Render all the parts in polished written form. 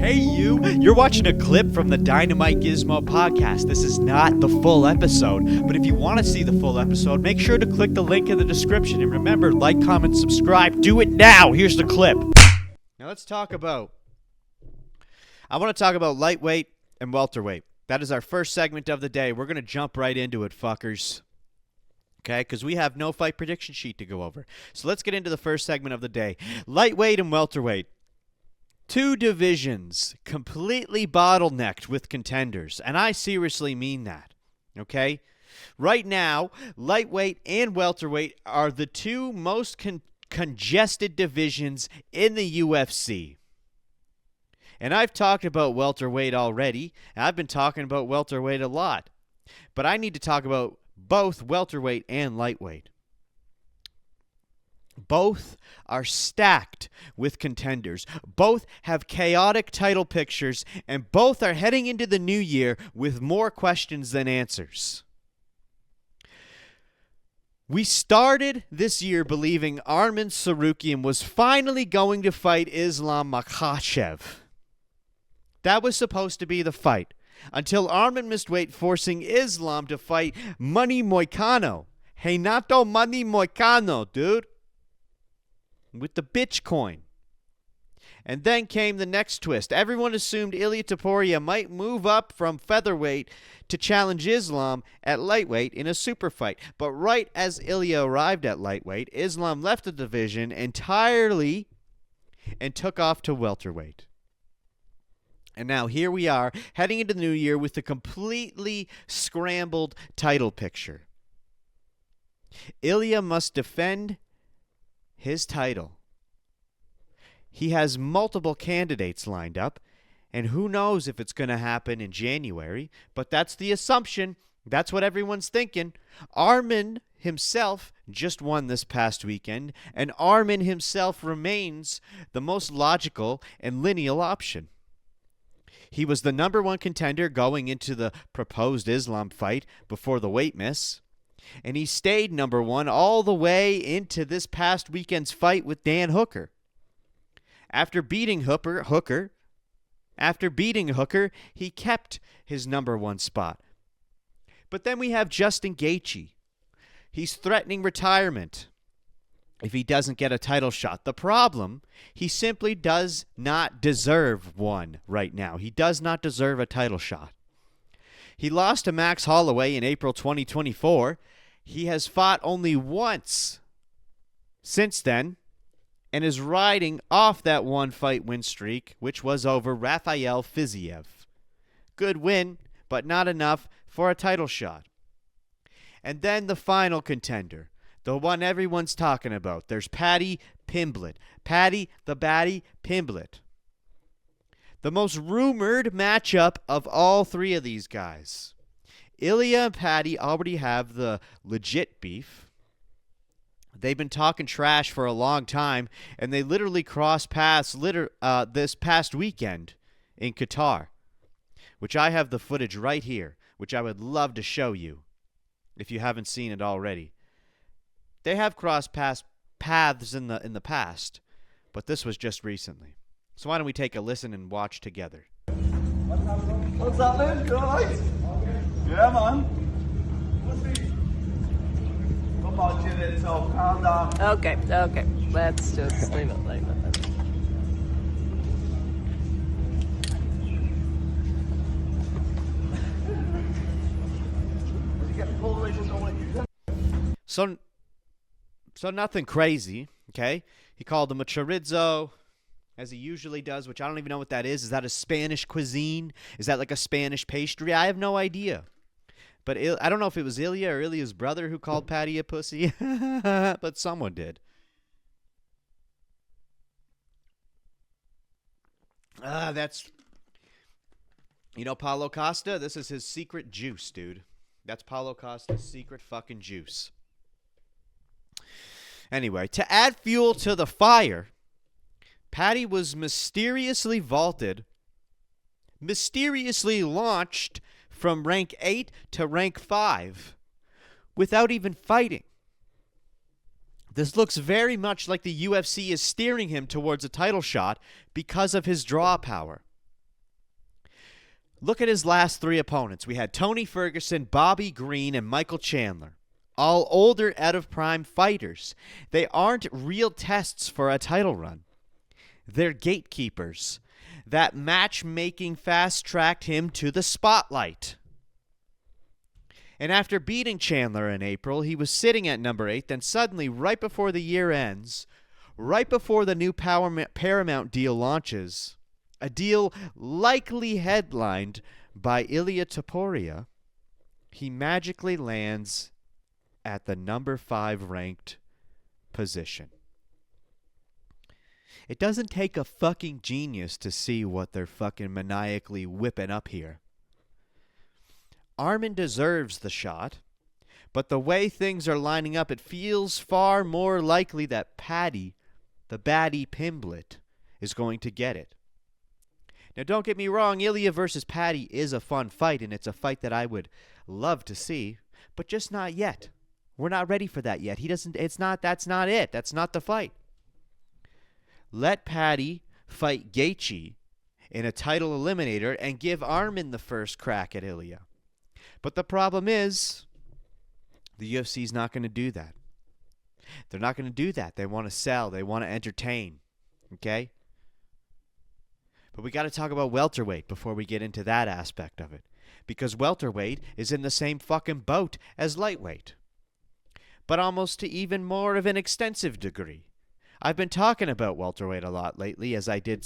Hey you're watching a clip from the DynamiteGizmo podcast. This is not the full episode, but if you want to see the full episode, make sure to click the link in the description. And remember, like, comment, subscribe. Do it now. Here's the clip. Now I want to talk about lightweight and welterweight. That is our first segment of the day. We're going to jump right into it, fuckers. Okay, because we have no fight prediction sheet to go over. So let's get into the first segment of the day. Lightweight and welterweight. Two divisions completely bottlenecked with contenders, and I seriously mean that, okay? Right now, lightweight and welterweight are the two most congested divisions in the UFC. And I've talked about welterweight already, and I've been talking about welterweight a lot. But I need to talk about both welterweight and lightweight. Both are stacked with contenders. Both have chaotic title pictures, and both are heading into the new year with more questions than answers. We started this year believing Arman Tsarukyan was finally going to fight Islam Makhachev. That was supposed to be the fight, until Arman missed weight, forcing Islam to fight Money Moicano. Renato Money Moicano, dude. With the bitch coin. And then came the next twist. Everyone assumed Ilia Topuria might move up from featherweight to challenge Islam at lightweight in a super fight. But right as Ilia arrived at lightweight, Islam left the division entirely and took off to welterweight. And now here we are, heading into the new year with a completely scrambled title picture. Ilia must defend his title. He has multiple candidates lined up, and who knows if it's going to happen in January, but that's the assumption. That's what everyone's thinking. Arman himself just won this past weekend, and Arman himself remains the most logical and lineal option. He was the number one contender going into the proposed Islam fight before the weight miss. And he stayed number one all the way into this past weekend's fight with Dan Hooker. After beating Hooker, he kept his number one spot. But then we have Justin Gaethje. He's threatening retirement if he doesn't get a title shot. The problem, he simply does not deserve one right now. He does not deserve a title shot. He lost to Max Holloway in April 2024. He has fought only once since then and is riding off that one-fight win streak, which was over Rafael Fiziev. Good win, but not enough for a title shot. And then the final contender, the one everyone's talking about. There's Paddy Pimblett. Paddy the Batty Pimblett. The most rumored matchup of all three of these guys. Ilia and Paddy already have the legit beef. They've been talking trash for a long time, and they literally crossed paths this past weekend in Qatar, which I have the footage right here, which I would love to show you if you haven't seen it already. They have crossed paths in the past, but this was just recently. So why don't we take a listen and watch together? What's up, man? You alright? Yeah, man. Come on, chill it, so calm down. Okay. Let's just leave it like that. So nothing crazy, okay? He called him a chorizo, as he usually does, which I don't even know what that is. Is that a Spanish cuisine? Is that like a Spanish pastry? I have no idea. But I don't know if it was Ilia or Ilia's brother who called Paddy a pussy, but someone did. That's, Paulo Costa, this is his secret juice, dude. That's Paulo Costa's secret fucking juice. Anyway, to add fuel to the fire, Paddy was mysteriously launched from rank 8 to rank 5 without even fighting. This looks very much like the UFC is steering him towards a title shot because of his draw power. Look at his last 3 opponents. We had Tony Ferguson, Bobby Green, and Michael Chandler. All older, out-of-prime fighters. They aren't real tests for a title run. They're gatekeepers. That matchmaking fast-tracked him to the spotlight. And after beating Chandler in April, he was sitting at number 8. Then suddenly, right before the year ends, right before the new Paramount deal launches, a deal likely headlined by Ilia Topuria, he magically lands at the number 5 ranked position. It doesn't take a fucking genius to see what they're fucking maniacally whipping up here. Arman deserves the shot, but the way things are lining up, it feels far more likely that Paddy, the baddie Pimblett, is going to get it. Now, don't get me wrong, Ilia versus Paddy is a fun fight, and it's a fight that I would love to see, but just not yet. We're not ready for that yet. That's not it. That's not the fight. Let Paddy fight Gaethje in a title eliminator and give Arman the first crack at Ilia. But the problem is, the UFC's not going to do that. They're not going to do that. They want to sell. They want to entertain. Okay? But we got to talk about welterweight before we get into that aspect of it. Because welterweight is in the same fucking boat as lightweight. But almost to even more of an extensive degree. I've been talking about welterweight a lot lately, as I did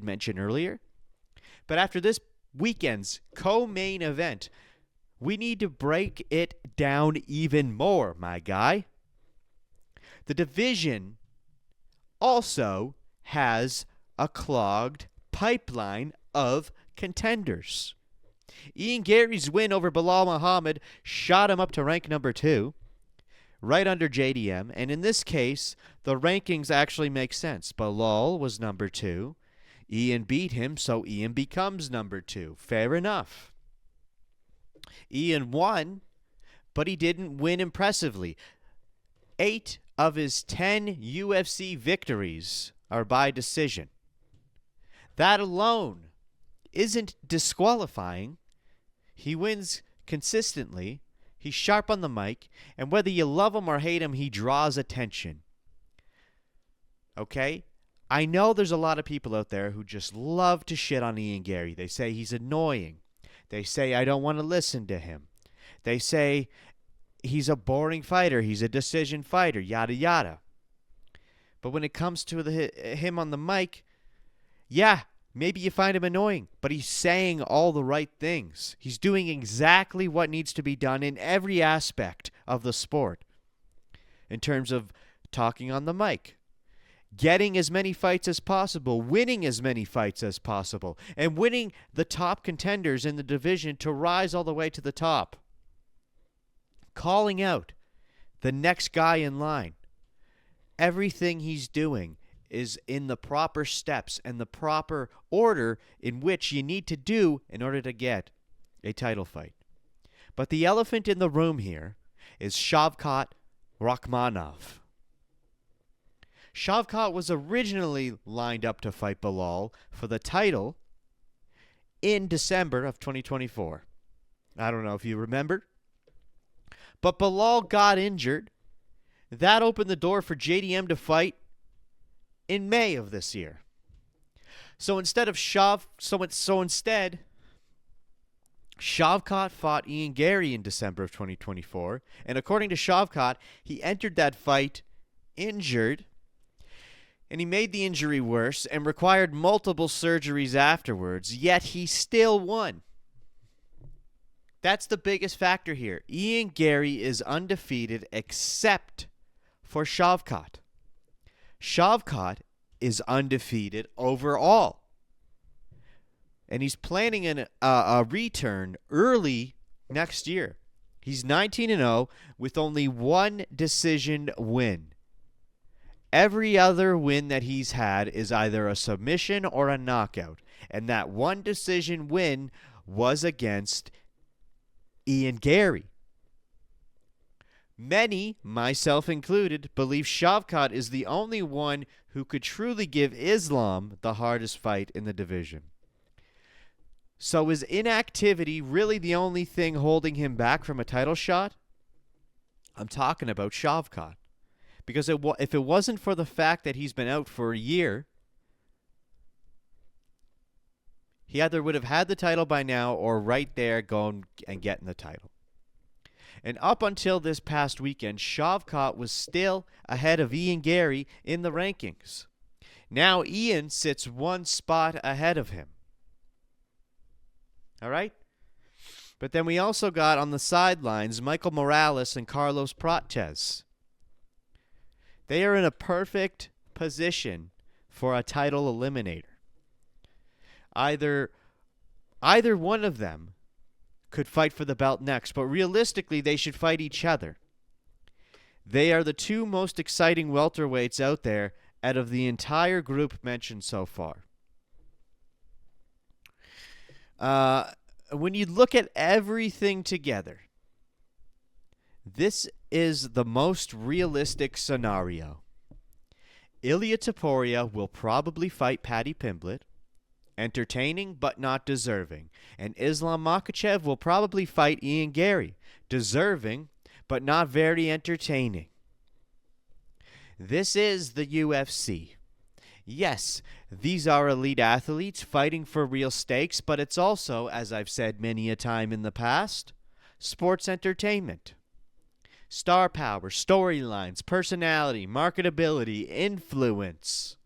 mention earlier. But after this weekend's co-main event, we need to break it down even more, my guy. The division also has a clogged pipeline of contenders. Ian Garry's win over Belal Muhammad shot him up to rank number 2, right under JDM, and in this case, the rankings actually make sense. Belal was number 2. Ian beat him, so Ian becomes number 2. Fair enough. Ian won, but he didn't win impressively. 8 of his 10 UFC victories are by decision. That alone isn't disqualifying. He wins consistently. He's sharp on the mic. And whether you love him or hate him, he draws attention. Okay? I know there's a lot of people out there who just love to shit on Ian Garry. They say he's annoying. They say I don't want to listen to him. They say he's a boring fighter. He's a decision fighter. Yada, yada. But when it comes to him on the mic, yeah, maybe you find him annoying, but he's saying all the right things. He's doing exactly what needs to be done in every aspect of the sport. In terms of talking on the mic, getting as many fights as possible, winning as many fights as possible, and winning the top contenders in the division to rise all the way to the top. Calling out the next guy in line. Everything he's doing is in the proper steps and the proper order in which you need to do in order to get a title fight. But the elephant in the room here is Shavkat Rakhmonov. Shavkat was originally lined up to fight Belal for the title in December of 2024. I don't know if you remember. But Belal got injured. That opened the door for JDM to fight in May of this year. So instead, Shavkat fought Ian Garry in December of 2024. And according to Shavkat, he entered that fight injured. And he made the injury worse and required multiple surgeries afterwards, yet he still won. That's the biggest factor here. Ian Garry is undefeated except for Shavkat. Shavkat is undefeated overall. And he's planning a return early next year. He's 19-0 with only one decision win. Every other win that he's had is either a submission or a knockout. And that one decision win was against Ian Garry. Many, myself included, believe Shavkat is the only one who could truly give Islam the hardest fight in the division. So is inactivity really the only thing holding him back from a title shot? I'm talking about Shavkat. Because if it wasn't for the fact that he's been out for a year, he either would have had the title by now or right there going and getting the title. And up until this past weekend, Shavkat was still ahead of Ian Garry in the rankings. Now Ian sits one spot ahead of him. All right? But then we also got on the sidelines Michael Morales and Carlos Prates. They are in a perfect position for a title eliminator. Either one of them could fight for the belt next, but realistically they should fight each other. They are the two most exciting welterweights out there out of the entire group mentioned so far. When you look at everything together, this is the most realistic scenario. Ilia will probably fight Paddy Pimblett. Entertaining but not deserving. And Islam Makhachev will probably fight Ian Garry. Deserving but not very entertaining. This is the UFC. Yes, these are elite athletes fighting for real stakes, but it's also, as I've said many a time in the past, sports entertainment. Star power, storylines, personality, marketability, influence.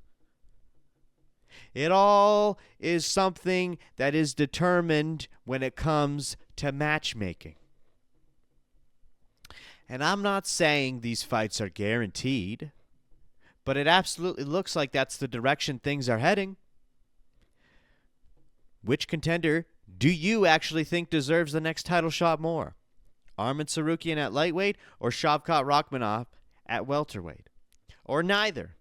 It all is something that is determined when it comes to matchmaking. And I'm not saying these fights are guaranteed, but it absolutely looks like that's the direction things are heading. Which contender do you actually think deserves the next title shot more? Arman Tsarukyan at lightweight or Shavkat Rakhmonov at welterweight? Or neither?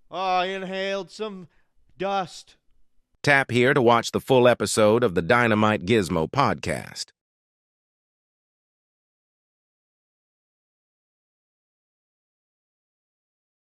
Oh, I inhaled some dust. Tap here to watch the full episode of the Dynamite Gizmo podcast.